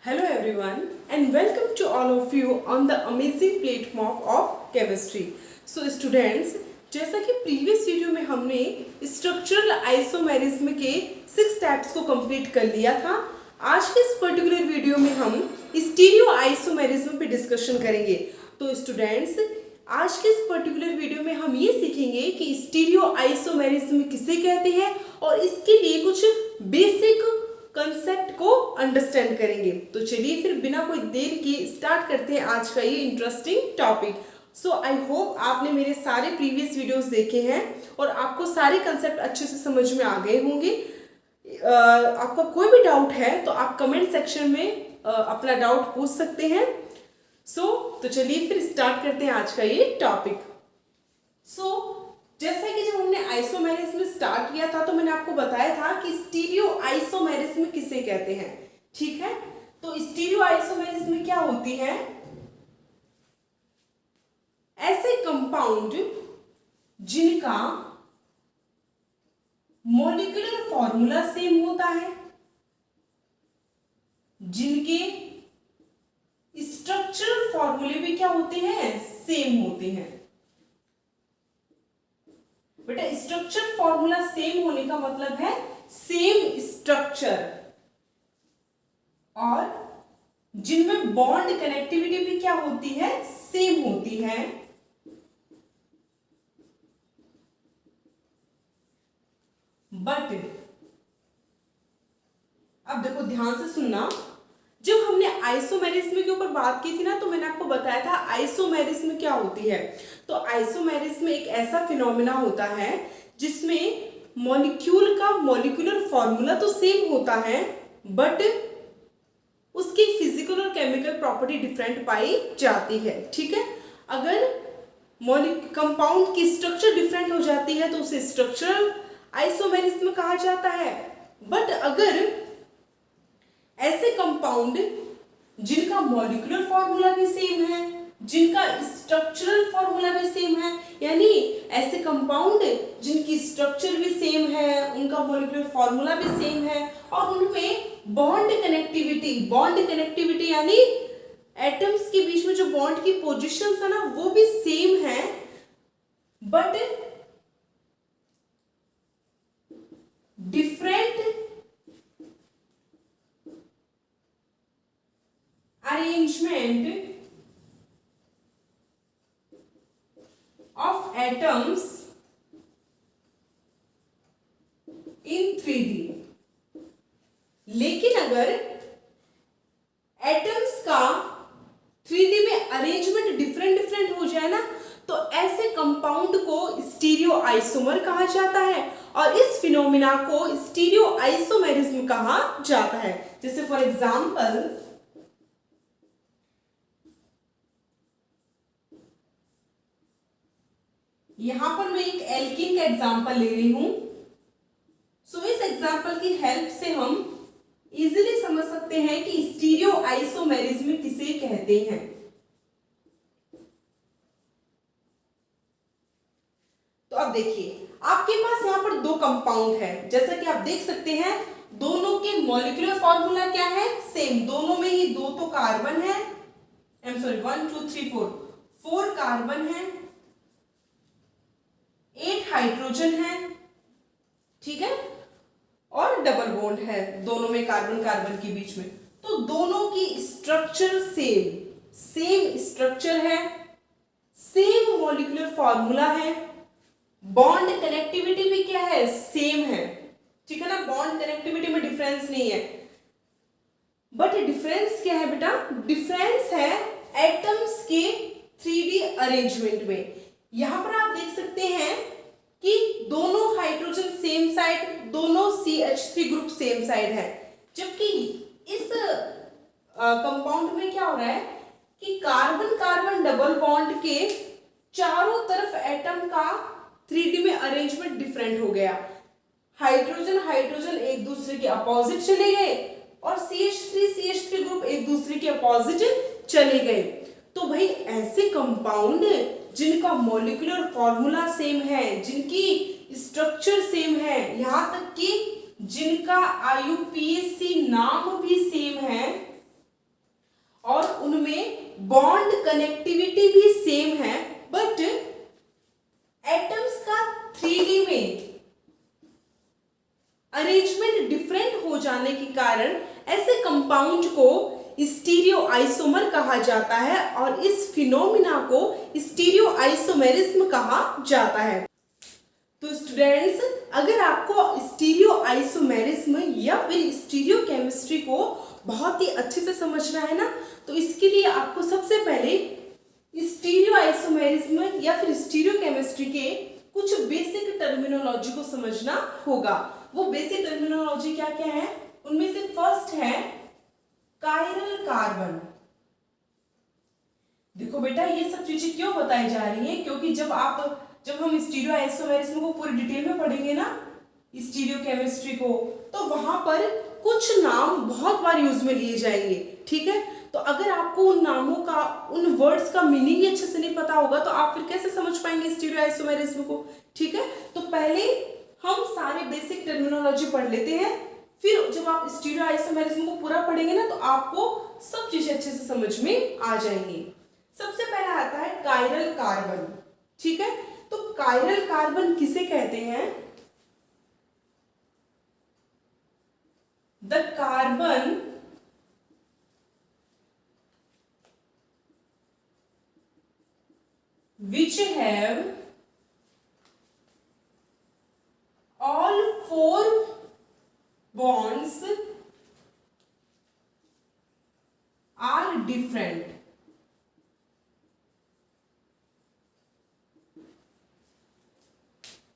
Hello everyone and welcome to all of you on the amazing platform of chemistry. So students, जैसा कि previous video में हमने structural isomerism के 6 steps को complete कर लिया था, आज के इस पर्टिकुलर वीडियो में हम स्टीरियो आइसोमेरिज्म पे डिस्कशन करेंगे। तो स्टूडेंट्स, आज के इस पर्टिकुलर वीडियो में हम ये सीखेंगे कि स्टीरियो आइसोमेरिज्म किसे कहते हैं और इसके लिए कुछ बेसिक कंसेप्ट को अंडरस्टैंड करेंगे। तो चलिए फिर बिना कोई देर के स्टार्ट करते हैं आज का ये interesting topic. So I hope आपने मेरे सारे प्रीवियस वीडियोस देखे हैं और आपको सारे कंसेप्ट अच्छे से समझ में आ गए होंगे। आपका कोई भी डाउट है तो आप कमेंट सेक्शन में अपना डाउट पूछ सकते हैं। तो चलिए फिर स्टार्ट करते हैं आज का ये टॉपिक। जैसा कि जब हमने आइसोमेरिज्म स्टार्ट किया था तो मैंने आपको बताया था कि स्टीरियो आइसोमेरिज्म किसे कहते हैं, ठीक है। तो स्टीरियो आइसोमेरिज्म क्या होती है? ऐसे कंपाउंड जिनका मॉलिक्यूलर फॉर्मूला सेम होता है, जिनके स्ट्रक्चरल फॉर्मूले भी क्या होते हैं, सेम होते हैं। बेटा स्ट्रक्चर फॉर्मूला सेम होने का मतलब है सेम स्ट्रक्चर, और जिनमें बॉन्ड कनेक्टिविटी भी क्या होती है, सेम होती है। बट अब देखो ध्यान से सुनना, जब हमने आइसोमेरिज्म के ऊपर बात की थी ना तो मैंने आपको बताया था आइसोमेरिज्म क्या होती है। तो आइसोमेरिज्म एक ऐसा फिनोमेना होता है जिसमें मॉलिक्यूल का मॉलिक्यूलर फॉर्मूला तो सेम होता है बट उसकी फिजिकल और केमिकल प्रॉपर्टी डिफरेंट पाई जाती है, ठीक है। अगर कंपाउंड की स्ट्रक्चर डिफरेंट हो जाती है तो उसे स्ट्रक्चरल आइसोमेरिज्म कहा जाता है। बट अगर ऐसे कंपाउंड जिनका मॉलिक्यूलर फॉर्मूला भी सेम है, जिनका स्ट्रक्चरल फॉर्मूला भी सेम है, यानी ऐसे कंपाउंड जिनकी स्ट्रक्चर भी सेम है, उनका मॉलिक्यूलर फॉर्मूला भी सेम है और उनमें बॉन्ड कनेक्टिविटी यानी एटम्स के बीच में जो बॉन्ड की पोजीशंस है ना वो भी सेम है, but different arrangement of atoms in 3D। लेकिन अगर एटम्स का 3D में अरेंजमेंट डिफरेंट हो जाए ना तो ऐसे कंपाउंड को स्टीरियो आइसोमर कहा जाता है और इस फिनोमिना को स्टीरियो आइसोमेरिज्म कहा जाता है। जैसे फॉर एग्जांपल यहां पर मैं एक एल्कीन का एग्जांपल ले रही हूं। इस एग्जांपल की हेल्प से हम इजीली समझ सकते हैं कि स्टीरियो आइसोमेरिज्म किसे कहते हैं। तो अब देखिए आपके पास यहां पर दो कंपाउंड है, जैसा कि आप देख सकते हैं दोनों के मॉलिक्यूलर फॉर्मूला क्या है, सेम। दोनों में ही दो तो कार्बन है, 1 2 3 4 कार्बन है, 8 हाइड्रोजन है, ठीक है, और डबल बॉन्ड है दोनों में कार्बन के बीच में। तो दोनों की स्ट्रक्चर सेम स्ट्रक्चर है, सेम मॉलिक्यूलर फॉर्मूला है, बॉन्ड कनेक्टिविटी भी क्या है, सेम है, ठीक है ना। बॉन्ड कनेक्टिविटी में डिफरेंस नहीं है, बट डिफरेंस क्या है बेटा, डिफरेंस है एटम्स के 3D अरेंजमेंट में। यहां पर आप देख सकते हैं कि दोनों हाइड्रोजन सेम साइड, दोनों CH3 ग्रुप सेम साइड है, जबकि इस कंपाउंड में क्या हो रहा है कि कार्बन डबल बॉन्ड के चारों तरफ एटम का 3D में अरेंजमेंट डिफरेंट हो गया। हाइड्रोजन एक दूसरे के अपोजिट चले गए और CH3 ग्रुप एक दूसरे के अपोजिट चले गए। तो भाई ऐसे कंपाउंड जिनका मॉलिक्यूलर फॉर्मूला सेम है, जिनकी स्ट्रक्चर सेम है, यहां तक कि जिनका IUPAC नाम भी सेम है, बॉन्ड कनेक्टिविटी भी सेम है, बट एटम्स का 3D में अरेंजमेंट डिफरेंट हो जाने के कारण ऐसे कंपाउंड को स्टीरियो आइसोमर कहा जाता है और इस फिनोमिना को स्टीरियो आइसोमेरिज्म कहा जाता है। तो स्टूडेंट्स, अगर आपको स्टीरियो आइसोमेरिज्म या फिर स्टीरियो केमिस्ट्री को बहुत ही अच्छे से समझना है ना, तो इसके लिए आपको सबसे पहले स्टीरियो आइसोमेरिज्म या फिर स्टीरियो केमिस्ट्री के कुछ बेसिक टर्मिनोलॉजी को समझना होगा। वो बेसिक टर्मिनोलॉजी क्या क्या है? उनमें से फर्स्ट है कायरल कार्बन। देखो बेटा, ये सब चीजें क्यों बताई जा रही हैं? क्योंकि जब हम स्टीरियो आइसोमेरिज्म को पूरी डिटेल में पढ़ेंगे ना, स्टीरियो केमिस्ट्री को, तो वहां पर कुछ नाम बहुत बार यूज में लिए जाएंगे, ठीक है? तो अगर आपको उन नामों का, उन वर्ड्स का मीनिंग ही अच्छे से नहीं पता होगा तो आप फिर कैसे समझ पाएंगे स्टीरियो आइसोमेरिज्म को, ठीक है? तो पहले हम सारे बेसिक टर्मिनोलॉजी पढ़ लेते हैं, फिर जब आप स्टीरियो आइसोमेरिज्म को पूरा पढ़ेंगे ना, तो आपको सब चीजें अच्छे से समझ में आ जाएंगी। सबसे पहला आता है कायरल कार्बन, ठीक है? तो कायरल कार्बन किसे कहते हैं? The carbon which have all 4 bonds are different।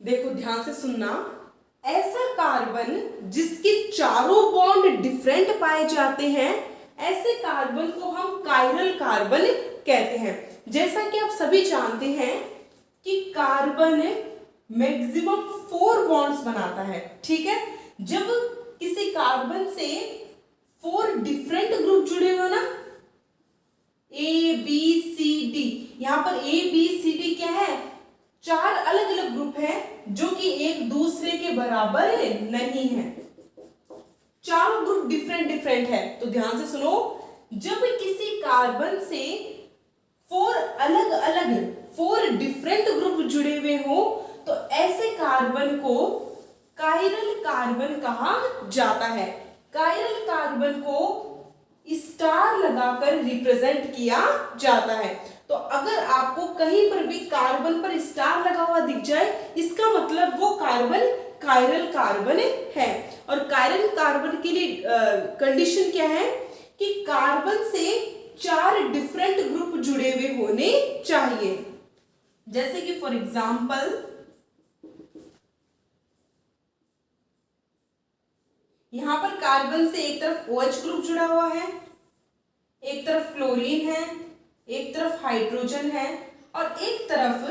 देखो ध्यान से सुनना, ऐसा कार्बन जिसके चारों बॉन्ड डिफरेंट पाए जाते हैं, ऐसे कार्बन को हम कायरल कार्बन कहते हैं। जैसा कि आप सभी जानते हैं कि कार्बन मैक्सिमम 4 बॉन्ड्स बनाता है, ठीक है? जब किसी कार्बन से 4 डिफरेंट ग्रुप जुड़े हो ना, ए बी सी डी, यहां पर ए बी सी डी क्या है? 4 अलग अलग ग्रुप हैं जो कि एक दूसरे के बराबर नहीं है, चारों ग्रुप डिफरेंट है। तो ध्यान से सुनो, जब किसी कार्बन से 4 डिफरेंट ग्रुप जुड़े हुए हो, तो ऐसे कार्बन को कायरल कार्बन कहा जाता है। कायरल कार्बन को स्टार लगाकर रिप्रेजेंट किया जाता है। तो अगर आपको कहीं पर भी कार्बन पर स्टार लगा हुआ दिख जाए, इसका मतलब वो कार्बन कायरल कार्बन है। और कायरल कार्बन के लिए कंडीशन क्या है कि कार्बन से 4 डिफरेंट ग्रुप जुड़े हुए होने चाहिए। जैसे कि फॉर एग्जाम्पल, यहां पर कार्बन से एक तरफ OH ग्रुप जुड़ा हुआ है, एक तरफ क्लोरीन है, एक तरफ हाइड्रोजन है और एक तरफ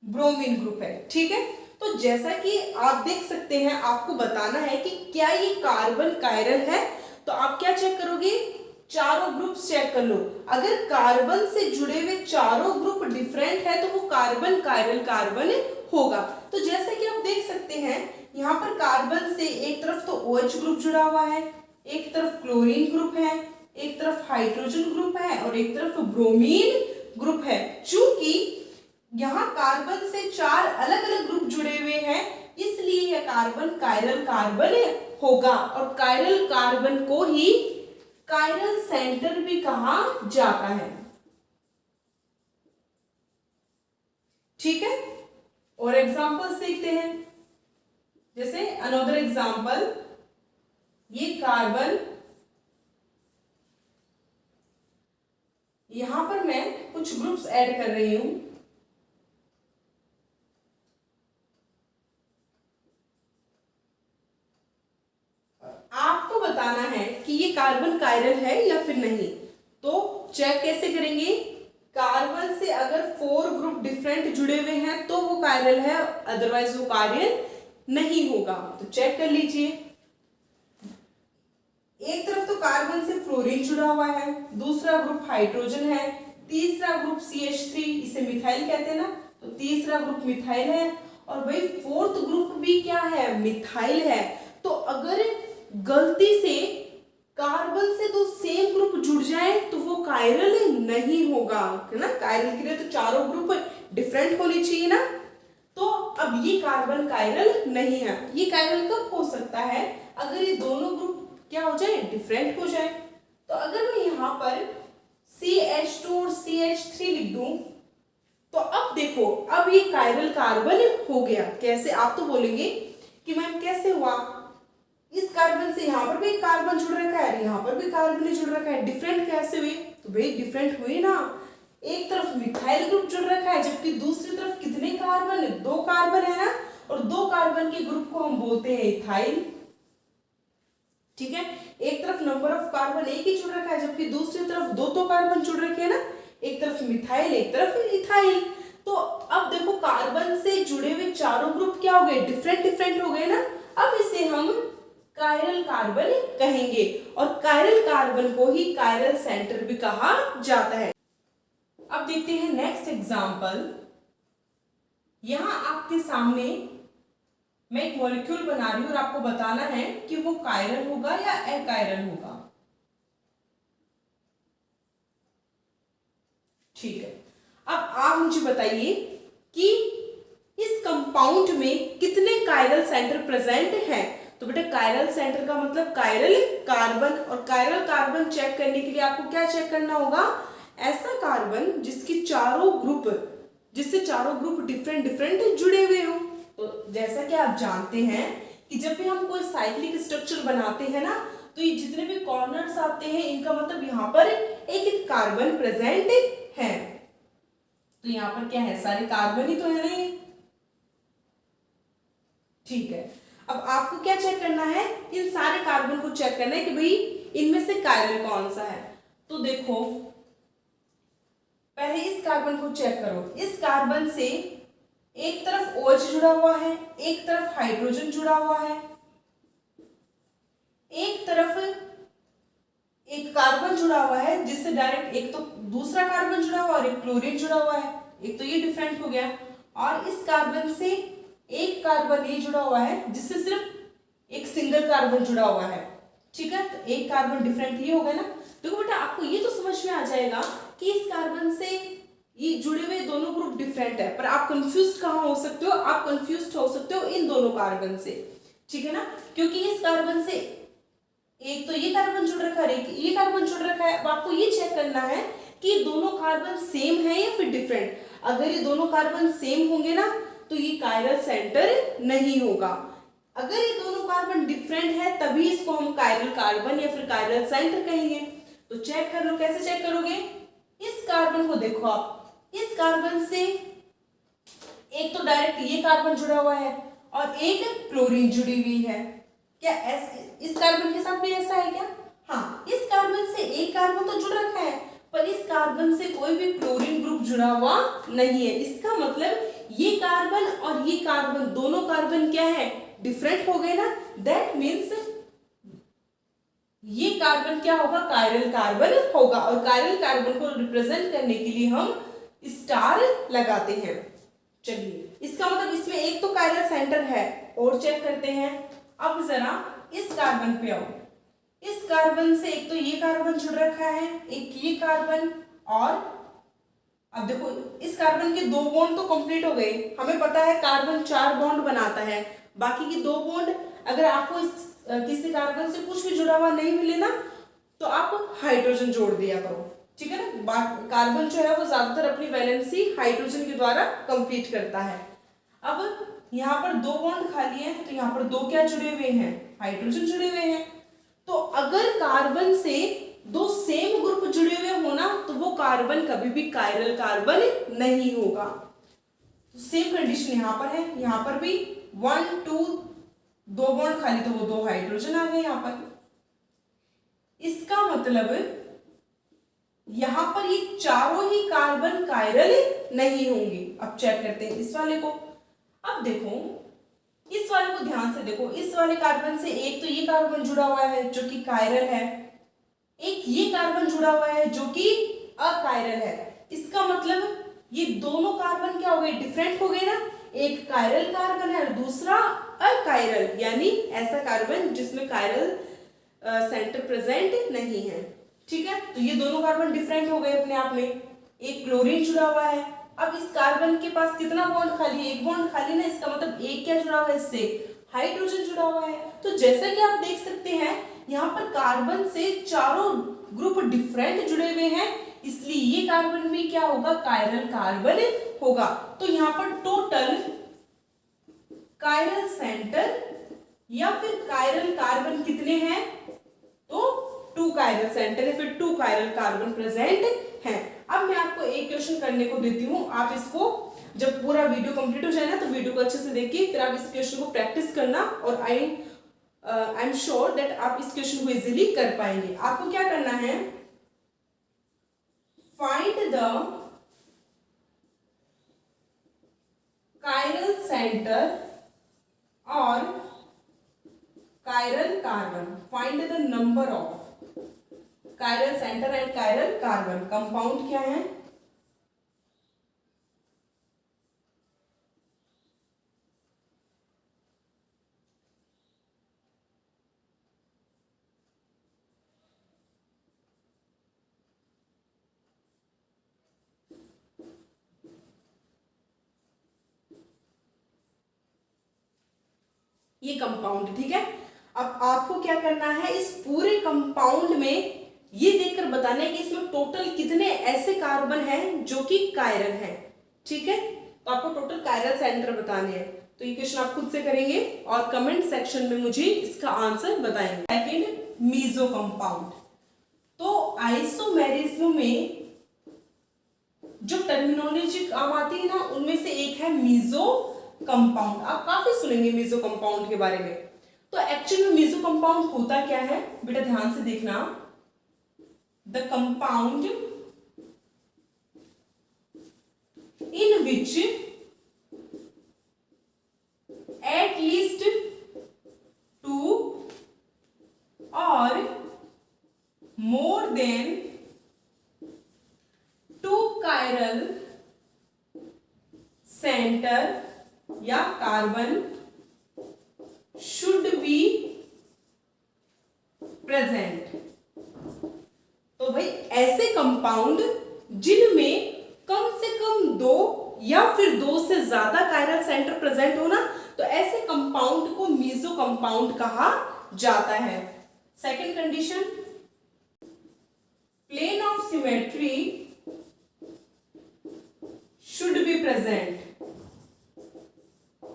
ब्रोमीन ग्रुप है, ठीक है? तो जैसा कि आप देख सकते हैं, आपको बताना है कि क्या ये कार्बन कायरल है, तो आप क्या चेक करोगे? चारों ग्रुप चेक कर लो। अगर कार्बन से जुड़े हुए चारों ग्रुप डिफरेंट है तो वो कार्बन कायरल कार्बन होगा। तो जैसे कि आप देख सकते हैं, यहाँ पर कार्बन से एक तरफ तो OH ग्रुप जुड़ा हुआ है, एक तरफ क्लोरीन ग्रुप है, एक तरफ हाइड्रोजन ग्रुप है और एक तरफ ब्रोमीन ग्रुप है। चूंकि यहाँ कार्बन से 4 अलग अलग ग्रुप जुड़े हुए हैं, इसलिए यह कार्बन कायरल कार्बन होगा। और कायरल कार्बन को ही कायरल सेंटर भी कहा जाता है, ठीक है? और एग्जांपल्स देखते हैं। जैसे अनदर एग्जांपल, ये कार्बन, यहां पर मैं कुछ ग्रुप्स ऐड कर रही हूं। आपको बताना है कि ये कार्बन कायरल है या फिर नहीं। तो चेक कैसे करेंगे? कार्बन से अगर 4 ग्रुप डिफरेंट जुड़े हुए हैं तो वो कायरल है, अदरवाइज वो कायरल नहीं होगा। तो चेक कर लीजिए, एक तरफ तो कार्बन से फ्लोरीन जुड़ा हुआ है, दूसरा ग्रुप हाइड्रोजन है, तीसरा ग्रुप CH3, इसे मिथाइल कहते हैं ना, तो तीसरा ग्रुप मिथाइल है और भाई 4th ग्रुप भी क्या है? मिथाइल है। तो अगर गलती से कार्बन से दो सेम ग्रुप जुड़ जाए तो वो कायरल नहीं होगा, है ना। कायरल के लिए तो चारों ग्रुप डिफरेंट होने चाहिए ना। तो अब ये कार्बन कायरल नहीं है। ये कायरल कब हो सकता है? अगर ये दोनों ग्रुप क्या हो जाए, डिफरेंट हो जाए। तो अगर मैं यहाँ पर CH2 और CH3 लिख दूं तो अब देखो, अब ये कायरल कार्बन हो गया। कैसे? आप तो बोलेंगे कि मैम कैसे हुआ, इस कार्बन से यहाँ पर भी कार्बन जुड़ रखा है, यहाँ पर भी कार्बन जुड़ रखा है, डिफरेंट कैसे हुए? तो भाई डिफरेंट हुए ना, एक तरफ मिथाइल ग्रुप जुड़ रखा है जबकि दूसरी तरफ कितने कार्बन? 2 कार्बन है ना, और 2 कार्बन के ग्रुप को हम बोलते हैं इथाइल। ठीक है, एक तरफ नंबर ऑफ कार्बन एक ही जुड़ रखा है जबकि दूसरी तरफ 2 कार्बन जुड़ रखे हैं ना, एक तरफ मिथाइल एक तरफ इथाइल। तो अब देखो, कार्बन से जुड़े हुए चारों ग्रुप क्या हो गए? डिफरेंट डिफरेंट हो गए ना। अब इसे हम कायरल कार्बन कहेंगे, और कायरल कार्बन को ही कायरल सेंटर भी कहा जाता है। अब देखते हैं नेक्स्ट एग्जांपल। यहां आपके सामने मैं एक मॉलिक्यूल बना रही हूं और आपको बताना है कि वो कायरल होगा या अकायरल होगा। ठीक है, अब आप मुझे बताइए कि इस कंपाउंड में कितने कायरल सेंटर प्रेजेंट हैं। तो बेटा कायरल सेंटर का मतलब कायरल कार्बन, और कायरल कार्बन चेक करने के लिए आपको क्या चेक करना होगा? ऐसा कार्बन जिससे चारों ग्रुप डिफरेंट डिफरेंट जुड़े हुए हो। तो जैसा कि आप जानते हैं कि जब भी हम कोई साइक्लिक स्ट्रक्चर बनाते हैं ना, तो ये जितने भी कॉर्नर्स आते हैं इनका मतलब यहाँ पर एक एक कार्बन प्रेजेंट है। तो यहाँ पर क्या है? सारे कार्बन ही तो है ना ये। ठीक है, अब आपको क्या चेक करना है? इन सारे कार्बन को चेक करना है कि भाई इनमें से कायरल कौन सा है। तो देखो, पहले इस कार्बन को चेक करो। इस कार्बन से एक तरफ OH जुड़ा हुआ है, एक तरफ हाइड्रोजन जुड़ा हुआ है, एक तरफ एक कार्बन जुड़ा हुआ है जिससे डायरेक्ट एक तो दूसरा कार्बन जुड़ा हुआ और एक क्लोरीन जुड़ा हुआ है। एक तो ये डिफरेंट हो गया, और इस कार्बन से एक कार्बन ये जुड़ा हुआ है जिससे सिर्फ एक सिंगल कार्बन जुड़ा हुआ है। ठीक है, तो एक कार्बन डिफरेंट ये हो गया ना। देखो बेटा, आपको ये तो समझ में आ जाएगा कि इस कार्बन से ये जुड़े हुए दोनों ग्रुप डिफरेंट है, पर आप कंफ्यूज कहाँ हो सकते हो? आप कंफ्यूज हो सकते हो इन दोनों कार्बन से। ठीक है ना, क्योंकि इस कार्बन से एक तो ये कार्बन जुड़ रखा है, एक ये कार्बन जुड़ रखा है। अब आपको ये चेक करना है कि दोनों कार्बन सेम है या फिर डिफरेंट। अगर ये दोनों कार्बन सेम होंगे ना तो ये कायरल सेंटर नहीं होगा। अगर ये दोनों कार्बन डिफरेंट है तभी इसको हम कायरल कार्बन या फिर कायरल सेंटर कहेंगे। तो चेक कर लो, कैसे चेक करोगे? इस कार्बन को देखो आप, इस कार्बन से एक तो डायरेक्ट ये कार्बन जुड़ा हुआ है और एक क्लोरीन जुड़ी हुई है। क्या इस कार्बन के साथ भी ऐसा है क्या? हाँ, इस कार्बन से एक कार्बन तो जुड़ रखा है पर इस कार्बन से कोई भी क्लोरीन ग्रुप जुड़ा हुआ नहीं है। इसका मतलब ये कार्बन और ये कार्बन, दोनों कार्बन क्या है? डिफरेंट हो गए ना। दैट मीन्स ये कार्बन क्या होगा? कायरल कार्बन होगा, और कायरल कार्बन को रिप्रेजेंट करने के लिए हम स्टार लगाते हैं। चलिए, इसका मतलब इसमें एक तो कायरल सेंटर है, और चेक करते हैं। अब जरा इस कार्बन पे आओ। इस कार्बन से एक तो ये कार्बन जुड़ रखा है, एक ये कार्बन, और अब देखो इस कार्बन के 2 बॉन्ड तो कंप्लीट हो गए। हमें पता है कार्बन 4 बॉन्ड बनाता है, बाकी की 2 बॉन्ड अगर आपको किसी कार्बन से कुछ भी जुड़ा हुआ नहीं मिले ना तो आप हाइड्रोजन जोड़ दिया करो। ठीक है ना, कार्बन जो है वो ज्यादातर अपनी वैलेंसी हाइड्रोजन के द्वारा कंप्लीट करता है। अब यहाँ पर 2 बॉन्ड खाली है तो यहाँ पर 2 क्या जुड़े हुए हैं? हाइड्रोजन जुड़े हुए हैं। तो अगर कार्बन से 2 सेम ग्रुप जुड़े हुए हो ना तो वो कार्बन कभी भी कायरल कार्बन नहीं होगा। तो सेम कंडीशन यहाँ पर है, यहाँ पर भी 1 2 2 बॉन्ड खाली तो वो 2 हाइड्रोजन आ गए यहाँ पर। इसका मतलब यहाँ पर ये चारों ही कार्बन कायरल नहीं होंगे। अब चेक करते हैं इस वाले को। अब देखो इस वाले को ध्यान से देखो, इस वाले कार्बन से एक तो ये कार्बन जुड़ा हुआ है जो कि कायरल है, एक ये कार्बन जुड़ा हुआ है जो कि अकायरल है। इसका मतलब ये दोनों कार्बन क्या हो गए? डिफरेंट हो गए ना। एक कायरल कार्बन है और दूसरा अकायरल, यानी ऐसा कार्बन जिसमें कायरल सेंटर प्रेजेंट नहीं है। ठीक है, तो ये दोनों कार्बन डिफरेंट हो गए अपने आप में। एक क्लोरीन जुड़ा हुआ है, अब इस कार्बन के पास कितना बॉन्ड खाली है, एक बॉन्ड खाली ना, इसका मतलब एक क्या जुड़ा हुआ है, इससे हाइड्रोजन जुड़ा हुआ है। तो जैसा कि आप देख सकते हैं यहाँ पर कार्बन से चारों ग्रुप डिफरेंट जुड़े हुए हैं, इसलिए ये कार्बन भी क्या होगा, कायरल कार्बन होगा। तो यहाँ पर टोटल कायरल सेंटर या फिर कायरल कार्बन कितने हैं, तो 2 कायरल सेंटर या फिर 2 कायरल कार्बन प्रेजेंट हैं। अब मैं आपको एक क्वेश्चन करने को देती हूँ, आप इसको जब पूरा वीडियो कंप्लीट हो जाए ना तो वीडियो को अच्छे से देखिए, फिर आप इस क्वेश्चन को प्रैक्टिस करना और आई एम श्योर दैट आप इस क्वेश्चन को इजीली कर पाएंगे। आपको क्या करना है, फाइंड द कायरल सेंटर और chiral carbon, find the number of chiral centre and chiral carbon. Compound क्या है, ये कंपाउंड। ठीक है, अब आपको क्या करना है, इस पूरे कंपाउंड में ये देखकर बताना है कि इसमें टोटल कितने ऐसे कार्बन हैं जो कि कायरल हैं। ठीक है, तो आपको टोटल कायरल सेंटर बताने हैं। तो ये क्वेश्चन आप खुद से करेंगे और कमेंट सेक्शन में मुझे इसका आंसर बताएंगे। Second, meso compound. तो आइसोमेरिज्म में जो टर्मिनोलॉजी काम आती है ना, उनमें से एक है मीजो कंपाउंड। आप काफी सुनेंगे मीजो कंपाउंड के बारे में। तो एक्चुअली में मीजो कंपाउंड होता क्या है, बेटा ध्यान से देखना। The compound in which at least 2 और मोर देन 2 कायरल सेंटर या कार्बन शुड बी प्रेजेंट। तो भाई ऐसे कंपाउंड जिनमें कम से कम 2 या फिर 2 से ज्यादा कायरल सेंटर प्रेजेंट हो ना, तो ऐसे कंपाउंड को मीजो कंपाउंड कहा जाता है। Second condition, plane of symmetry should be present.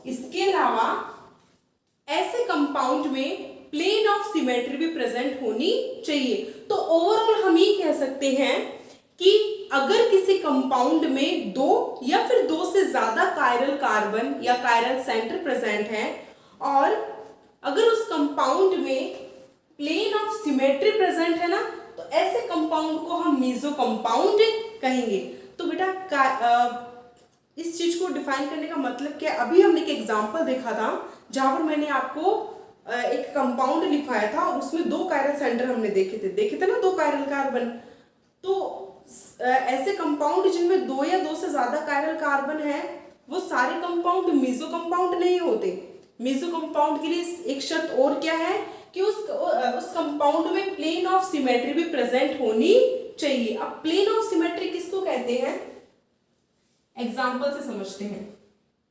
इसके अलावा ऐसे कंपाउंड में प्लेन ऑफ सिमेट्री भी प्रेजेंट होनी चाहिए। तो ओवरऑल हम ये कह सकते हैं कि अगर किसी कंपाउंड में 2 या फिर 2 से ज्यादा कायरल कार्बन या कायरल सेंटर प्रेजेंट है और अगर उस कंपाउंड में प्लेन ऑफ सिमेट्री प्रेजेंट है ना, तो ऐसे कंपाउंड को हम मीजो कंपाउंड कहेंगे। तो बेटा इस चीज को डिफाइन करने का मतलब क्या है, अभी हमने एक एग्जांपल देखा था जहां पर मैंने आपको एक कंपाउंड लिखवाया था और उसमें 2 कायरल सेंटर हमने देखे थे ना, 2 कायरल कार्बन। तो ऐसे कंपाउंड जिनमें 2 या 2 से ज्यादा कायरल कार्बन है, वो सारे कंपाउंड मीजो कंपाउंड नहीं होते। मीजो कंपाउंड के लिए एक शर्त और क्या है कि उस कंपाउंड में प्लेन ऑफ सिमेट्री भी प्रेजेंट होनी चाहिए। अब प्लेन ऑफ सिमेट्री किसको कहते हैं, एग्जाम्पल से समझते हैं।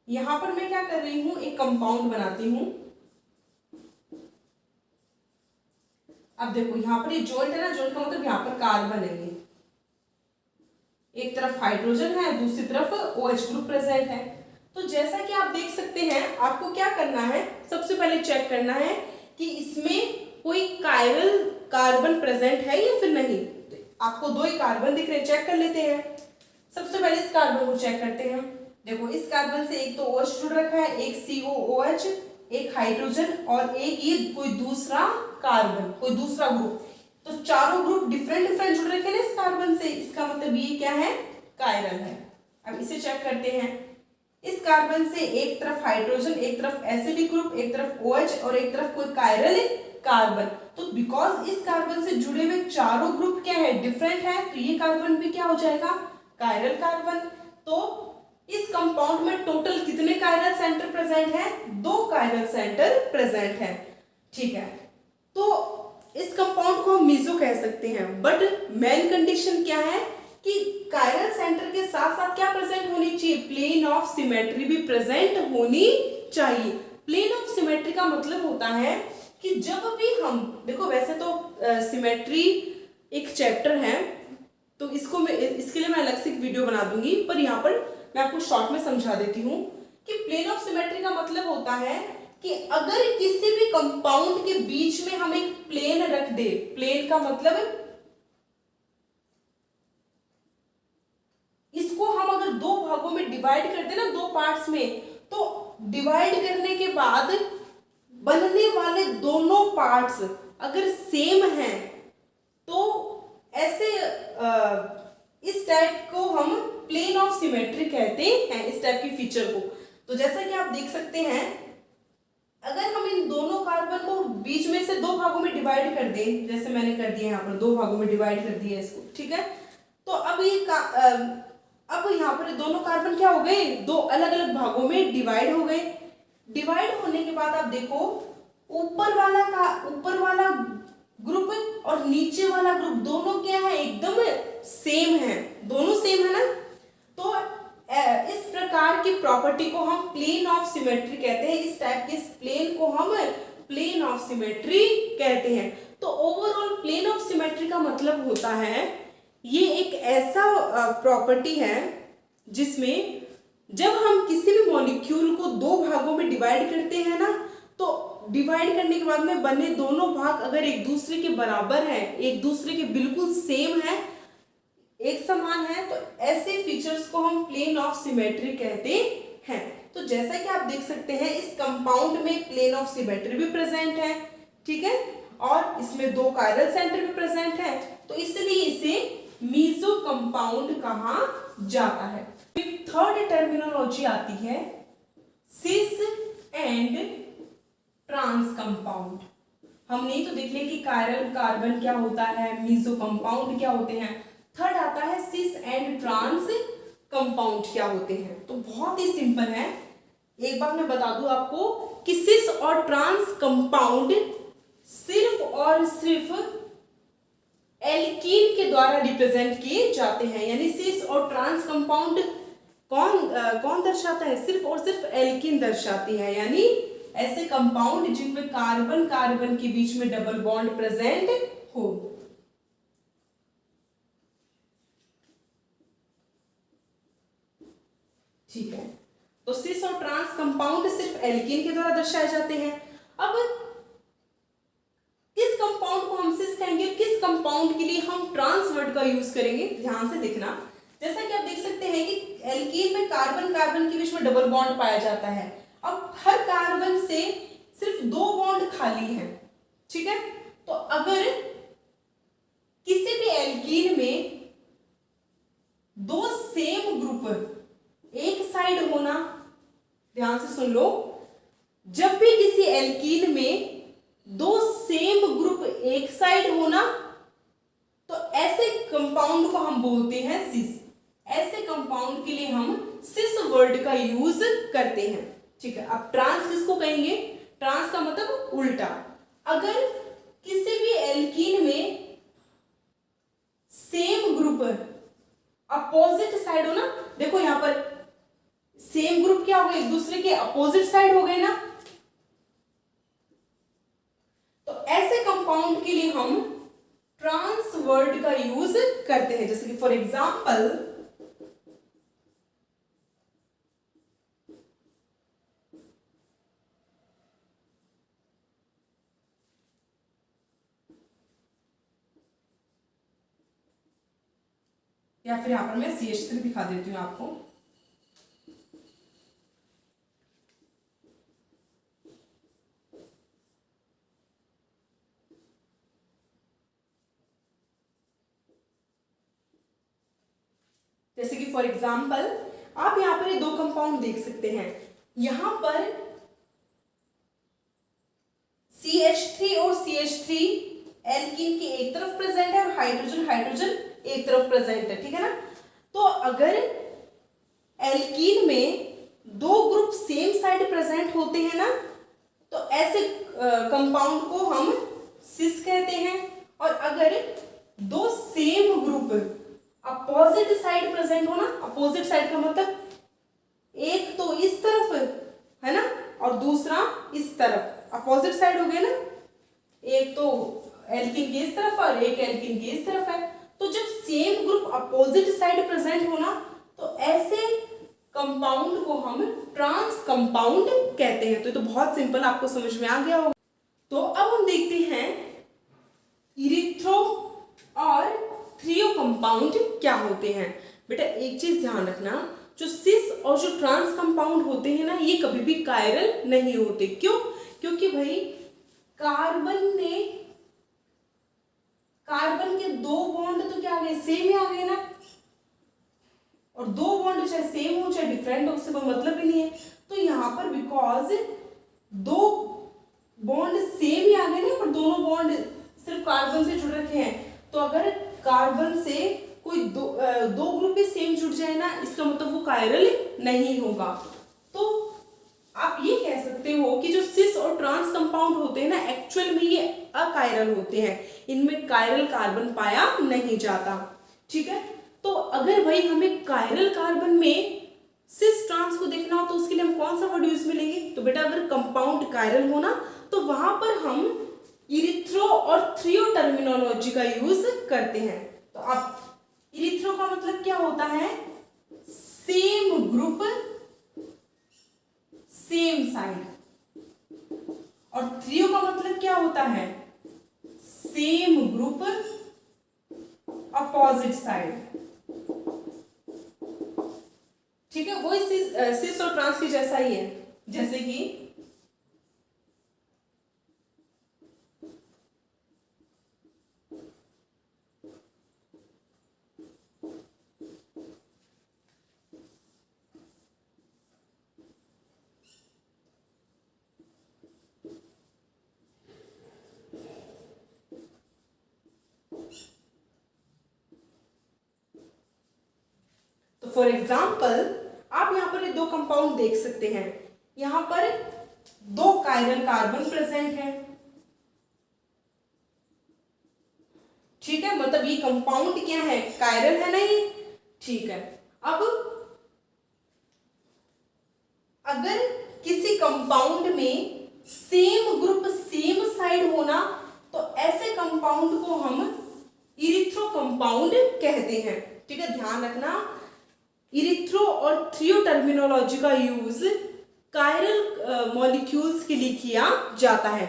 यहां पर मैं क्या कर रही हूं, एक कंपाउंड बनाती हूं। अब देखो यहाँ पर ये जॉइंट है ना, जॉइंट का मतलब यहाँ पर कार्बन है, ये एक तरफ हाइड्रोजन है, दूसरी तरफ OH ग्रुप प्रेजेंट है। तो जैसा कि आप देख सकते हैं, आपको क्या करना है, सबसे पहले चेक करना है कि इसमें कोई कायरल कार्बन प्रेजेंट है या फिर नहीं। तो आपको 2 ही कार्बन दिख रहे हैं, चेक कर लेते हैं। सबसे पहले इस कार्बन को चेक करते हैं। देखो इस कार्बन से एक तो OH जुड़ रखा है, एक COOH, एक हाइड्रोजन और एक ये कोई दूसरा कार्बन, कोई दूसरा ग्रुप। तो चारों ग्रुप डिफरेंट जुड़ रखे हैं इस कार्बन से, इसका मतलब ये क्या है, कायरल है। अब इसे चेक करते हैं। इस कार्बन से एक तरफ हाइड्रोजन, एक तरफ एसिडिक ग्रुप, एक तरफ OH और एक तरफ कोई कायरल कार्बन। तो बिकॉज इस कार्बन से जुड़े हुए चारों ग्रुप क्या है, डिफरेंट है, तो ये कार्बन भी क्या हो जाएगा, कायरल कार्बन। तो इस कंपाउंड में टोटल कितने कायरल सेंटर प्रेजेंट है, 2 कायरल सेंटर प्रेजेंट है। ठीक है, तो इस कंपाउंड को हम मीजो कह सकते हैं, बट मेन कंडीशन क्या है कि कायरल सेंटर के साथ साथ क्या प्रेजेंट होनी चाहिए, प्लेन ऑफ सिमेट्री भी प्रेजेंट होनी चाहिए। प्लेन ऑफ सिमेट्री का मतलब होता है कि जब भी हम देखो, वैसे तो सिमेट्री एक चैप्टर है, तो इसके लिए मैं अलग से एक वीडियो बना दूंगी, पर यहाँ पर मैं आपको शॉर्ट में समझा देती हूँ कि प्लेन ऑफ सिमेट्री का मतलब होता है कि अगर किसी भी कंपाउंड के बीच में हम एक प्लेन रख दे, प्लेन का मतलब इसको हम अगर दो भागों में डिवाइड कर दे ना, दो पार्ट्स में, तो डिवाइड करने के बाद बनने वाले दोनों पार्ट्स अगर सेम हैं तो ऐसे इस टाइप को हम प्लेन ऑफ सिमेट्री कहते हैं, इस टाइप की फीचर को। तो जैसा कि आप देख सकते हैं, अगर हम इन दोनों कार्बन को बीच में से दो भागों में डिवाइड कर दें, जैसे मैंने कर दिया यहाँ पर दो भागों में डिवाइड कर दिया इसको, ठीक है, तो अब अब यहाँ पर दोनों कार्बन क्या हो गए, दो अलग अलग भागों में डिवाइड हो गए। डिवाइड होने के बाद आप देखो, ऊपर वाला ग्रुप और नीचे वाला ग्रुप दोनों क्या है, एकदम सेम है, दोनों सेम है ना। तो इस प्रकार की प्रॉपर्टी को हम प्लेन ऑफ सिमेट्री कहते हैं, इस टाइप के प्लेन को हम प्लेन ऑफ सिमेट्री कहते हैं। तो ओवरऑल प्लेन ऑफ सिमेट्री का मतलब होता है, ये एक ऐसा प्रॉपर्टी है जिसमें जब हम किसी भी मॉलिक्यूल को दो भागों में डिवाइड करते हैं ना, तो डिवाइड करने के बाद में बने दोनों भाग अगर एक दूसरे के बराबर है, एक दूसरे के बिल्कुल सेम है, एक समान है, तो ऐसे फीचर्स को हम प्लेन ऑफ सिमेट्री कहते हैं। तो जैसा कि आप देख सकते हैं, इस कंपाउंड में प्लेन ऑफ सिमेट्री भी प्रेजेंट है, ठीक है, और इसमें दो कायरल सेंटर भी प्रेजेंट है, तो इसलिए इसे मीजो कंपाउंड कहा जाता है। थर्ड टर्मिनोलॉजी आती है सिस एंड ट्रांस कंपाउंड। हमने तो देख लिया कि कायरल कार्बन क्या होता है, मीजो कंपाउंड क्या होते हैं। थर्ड आता है सिस एंड ट्रांस कंपाउंड क्या होते हैं। तो बहुत ही सिंपल है, एक बार मैं बता दूं आपको कि सिस और ट्रांस कंपाउंड सिर्फ और सिर्फ एल्कीन के द्वारा रिप्रेजेंट किए जाते हैं। यानी सिस और ट्रांस कंपाउंड कौन दर्शाता है, सिर्फ और सिर्फ एल्कीन दर्शाती है। यानी ऐसे कंपाउंड जिनमें कार्बन कार्बन के बीच में डबल बॉन्ड प्रेजेंट हो। ठीक है, तो सिस और ट्रांस कंपाउंड सिर्फ एल्कीन के द्वारा दर्शाए जाते हैं। अब किस कंपाउंड को हम सिस कहेंगे, किस कंपाउंड के लिए हम ट्रांस वर्ड का यूज करेंगे, ध्यान से देखना। जैसा कि आप देख सकते हैं कि एल्कीन में कार्बन कार्बन के बीच में डबल बॉन्ड पाया जाता है। अब हर कार्बन से सिर्फ दो बॉन्ड खाली हैं, ठीक है। तो अगर किसी भी एल्कीन में दो सेम ग्रुप एक साइड होना, ध्यान से सुन लो, जब भी किसी एल्कीन में दो सेम ग्रुप एक साइड होना, तो ऐसे कंपाउंड को हम बोलते हैं सिस। ऐसे कंपाउंड के लिए हम सिस वर्ड का यूज करते हैं, ठीक है। अब ट्रांस किसको कहेंगे, ट्रांस का मतलब उल्टा। अगर किसी भी एल्कीन में सेम ग्रुप अपोजिट साइड हो ना, देखो यहां पर सेम ग्रुप क्या हो गए, एक दूसरे के अपोजिट साइड हो गए ना, तो ऐसे कंपाउंड के लिए हम ट्रांस वर्ड का यूज करते हैं। जैसे कि फॉर एग्जांपल या फिर यहां पर मैं CH3 दिखा देती हूं आपको। जैसे कि फॉर एग्जांपल आप यहां पर ये दो कंपाउंड देख सकते हैं। यहां पर CH3 और CH3 एल्कीन के एक तरफ प्रेजेंट है और हाइड्रोजन हाइड्रोजन एक तरफ प्रेजेंट है, ठीक है ना। तो अगर एल्कीन में दो ग्रुप सेम साइड प्रेजेंट होते हैं ना, तो ऐसे कंपाउंड को हम सिस कहते हैं। और अगर दो same group opposite side present हो ना, अपोजिट साइड का मतलब एक तो इस तरफ है ना और दूसरा इस तरफ, अपोजिट साइड हो गए ना, एक तो एल्किन के इस तरफ और एक एल्किन के इस तरफ है। तो जब same group opposite side present हो ना, तो ऐसे कंपाउंड को हम ट्रांस कंपाउंड कहते हैं। तो ये तो बहुत सिंपल, आपको समझ में आ गया होगा। तो अब हम देखते हैं इरिथ्रो और थ्रियो कंपाउंड क्या होते हैं। बेटा एक चीज ध्यान रखना, जो सिस और जो ट्रांस कंपाउंड होते हैं ना, ये कभी भी कायरल नहीं होते। क्यों? क्योंकि भाई कार्बन के दो बॉन्ड तो क्या आ गए, सेम ही आ गए ना, और दो बॉन्ड चाहे सेम हो चाहे डिफरेंट हो, उससे कोई मतलब ही नहीं है। तो यहाँ पर बिकॉज दो बॉन्ड सेम ही आ गए ना, पर दोनों बॉन्ड सिर्फ कार्बन से जुड़ रखे हैं। तो अगर कार्बन से कोई दो ग्रुप भी सेम जुड़ जाए ना, इसका मतलब वो कायरल नहीं होगा। तो आप ये कह सकते हो कि जो सिस और ट्रांस कंपाउंड होते हैं ना, एक्चुअल में ये अकायरल होते हैं, इनमें कायरल कार्बन पाया नहीं जाता। ठीक है, तो अगर भाई हमें कायरल कार्बन में सिस ट्रांस को देखना हो तो उसके लिए हम कौन सा वर्ड यूज में लेंगे? तो बेटा अगर कंपाउंड कायरल हो ना, तो वहां पर हम इरिथ्रो और थ्रियो टर्मिनोलॉजी का यूज करते हैं। तो आप इरिथ्रो का मतलब क्या होता है? Same group same side. और थ्रियो का मतलब क्या होता है? Same group opposite side. ठीक है, वो सिस और ट्रांस के जैसा ही है। जैसे कि फॉर एग्जाम्पल आप यहाँ पर दो कंपाउंड देख सकते हैं। यहाँ पर दो कायरल कार्बन प्रेजेंट है। ठीक है, मतलब ये कंपाउंड क्या है? कायरल है ना ये। ठीक है, अब अगर किसी कंपाउंड में सेम ग्रुप सेम साइड होना, तो ऐसे कंपाउंड को हम इरिथ्रो कंपाउंड कहते हैं। ठीक है, ध्यान रखना, इरिथ्रो और थ्रियो टर्मिनोलॉजी का यूज कायरल मॉलिक्यूल्स के लिए किया जाता है।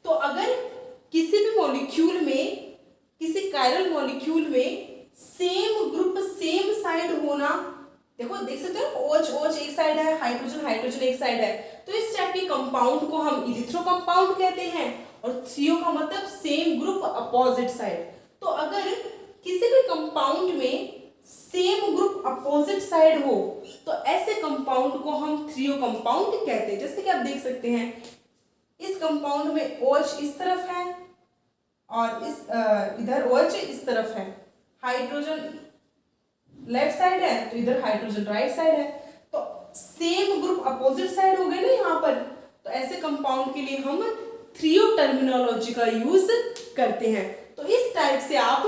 तो अगर किसी भी मॉलिक्यूल में, किसी कायरल मॉलिक्यूल में सेम ग्रुप सेम साइड होना, देखो देख सकते हो OH OH एक साइड है, हाइड्रोजन हाइड्रोजन एक साइड है, तो इस टाइप के कंपाउंड को हम इरिथ्रो कंपाउंड कहते हैं। और थ्रियो का मतलब सेम ग्रुप अपोजिट साइड। तो अगर किसी भी कंपाउंड में सेम ग्रुप अपोजिट साइड हो, तो ऐसे कंपाउंड को हम थ्रियो कंपाउंड कहते हैं। जैसे कि आप देख सकते हैं इस कंपाउंड में OH इस तरफ है और इस इधर OH इस तरफ है, हाइड्रोजन लेफ्ट साइड है तो इधर हाइड्रोजन राइट साइड है, तो सेम ग्रुप अपोजिट साइड हो गए ना यहाँ पर। तो ऐसे कंपाउंड के लिए हम थ्रियो टर्मिनोलॉजी का यूज करते हैं। तो इस टाइप से आप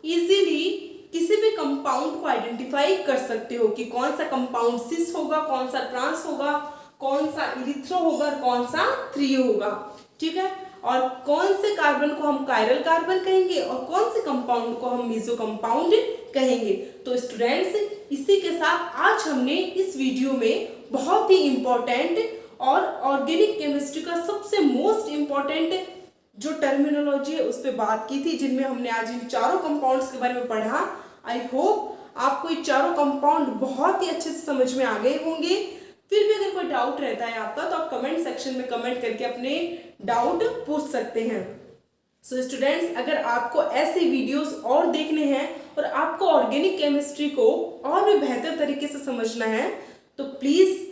इजीली किसी भी कंपाउंड को आइडेंटिफाई कर सकते हो कि कौन सा कंपाउंड सिस होगा, कौन सा ट्रांस होगा, कौन सा इरिथ्रो होगा, कौन सा थ्रियो होगा। ठीक है, और कौन से कार्बन को हम कायरल कार्बन कहेंगे और कौन से कंपाउंड को हम मेसो कंपाउंड कहेंगे। तो स्टूडेंट्स, इसी के साथ आज हमने इस वीडियो में बहुत ही इंपॉर्टेंट और ऑर्गेनिक केमिस्ट्री का सबसे मोस्ट इंपॉर्टेंट जो टर्मिनोलॉजी है उस पर बात की थी, जिनमें हमने आज इन चारों कंपाउंड्स के बारे में पढ़ा। आई होप आपको ये चारों कंपाउंड बहुत ही अच्छे से समझ में आ गए होंगे। फिर भी अगर कोई डाउट रहता है आपका, तो आप कमेंट सेक्शन में कमेंट करके अपने डाउट पूछ सकते हैं। सो स्टूडेंट्स, अगर आपको ऐसे वीडियोस और देखने हैं और आपको ऑर्गेनिक केमिस्ट्री को और भी बेहतर तरीके से समझना है, तो प्लीज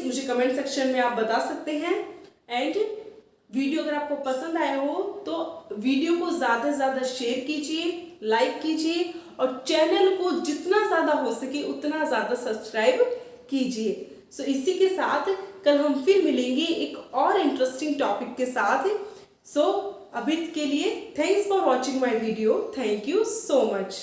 मुझे कमेंट सेक्शन में आप बता सकते हैं। एंड वीडियो अगर आपको पसंद आया हो तो वीडियो को ज़्यादा से ज़्यादा शेयर कीजिए, लाइक कीजिए और चैनल को जितना ज़्यादा हो सके उतना ज़्यादा सब्सक्राइब कीजिए। सो इसी के साथ कल हम फिर मिलेंगे एक और इंटरेस्टिंग टॉपिक के साथ। सो अभी के लिए thanks for watching my video, thank you so much.